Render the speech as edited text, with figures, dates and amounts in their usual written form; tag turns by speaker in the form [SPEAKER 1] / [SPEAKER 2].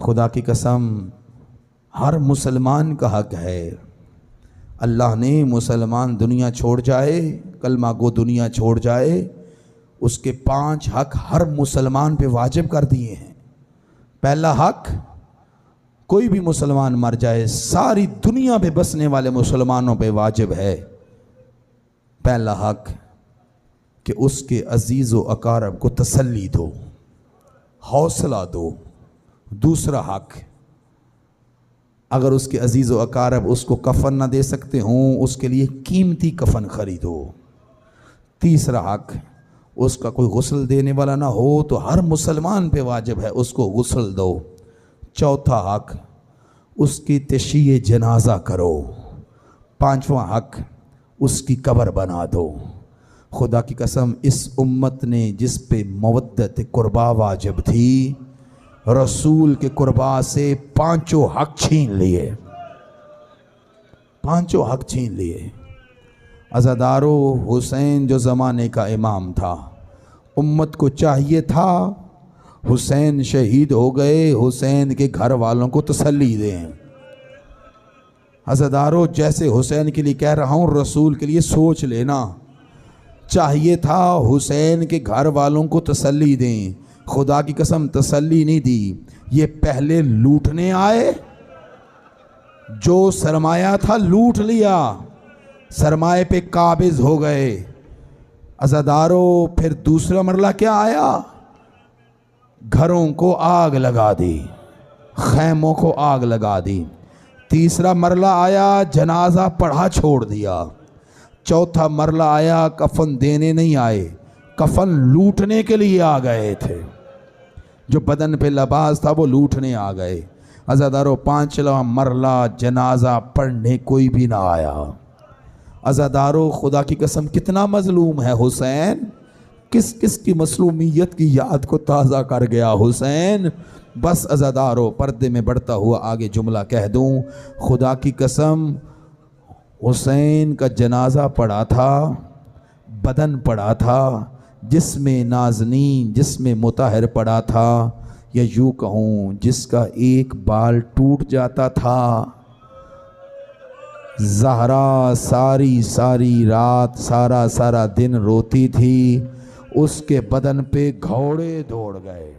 [SPEAKER 1] خدا کی قسم ہر مسلمان کا حق ہے. اللہ نے مسلمان دنیا چھوڑ جائے، کلمہ گو دنیا چھوڑ جائے، اس کے 5 حق ہر مسلمان پہ واجب کر دیے ہیں. پہلا حق، کوئی بھی مسلمان مر جائے ساری دنیا پہ بسنے والے مسلمانوں پہ واجب ہے. پہلا حق کہ اس کے عزیز و اقارب کو تسلی دو، حوصلہ دو. دوسرا حق، اگر اس کے عزیز و اقارب اس کو کفن نہ دے سکتے ہوں اس کے لیے قیمتی کفن خریدو. تیسرا حق، اس کا کوئی غسل دینے والا نہ ہو تو ہر مسلمان پہ واجب ہے اس کو غسل دو. چوتھا حق، اس کی تشییع جنازہ کرو. پانچواں حق، اس کی قبر بنا دو. خدا کی قسم اس امت نے جس پہ مودت قربا واجب تھی، رسول کے قربا سے 5 حق چھین لیے. 5 حق چھین لیے. عزادارو، حسین جو زمانے کا امام تھا، امت کو چاہیے تھا حسین شہید ہو گئے، حسین کے گھر والوں کو تسلی دیں. عزادارو، جیسے حسین کے لیے کہہ رہا ہوں رسول کے لیے سوچ لینا. چاہیے تھا حسین کے گھر والوں کو تسلی دیں. خدا کی قسم تسلی نہیں دی. یہ پہلے لوٹنے آئے، جو سرمایہ تھا لوٹ لیا، سرمایہ پہ قابض ہو گئے. عزادارو، پھر دوسرا مرحلہ کیا آیا؟ گھروں کو آگ لگا دی، خیموں کو آگ لگا دی. تیسرا مرحلہ آیا، جنازہ پڑھا چھوڑ دیا. چوتھا مرحلہ آیا، کفن دینے نہیں آئے، کفن لوٹنے کے لیے آ گئے تھے. جو بدن پہ لباس تھا وہ لوٹنے آ گئے. عزادارو، 5واں مرحلہ، جنازہ پڑھنے کوئی بھی نہ آیا. عزادارو، خدا کی قسم کتنا مظلوم ہے حسین. کس کس کی مظلومیت کی یاد کو تازہ کر گیا حسین. بس عزادارو، پردے میں بڑھتا ہوا آگے جملہ کہہ دوں. خدا کی قسم حسین کا جنازہ پڑا تھا، بدن پڑا تھا، جسم نازنین جسم مطہر پڑا تھا، یا یوں کہوں جس کا ایک بال ٹوٹ جاتا تھا. زہرا ساری رات سارا دن روتی تھی، اس کے بدن پہ گھوڑے دوڑ گئے.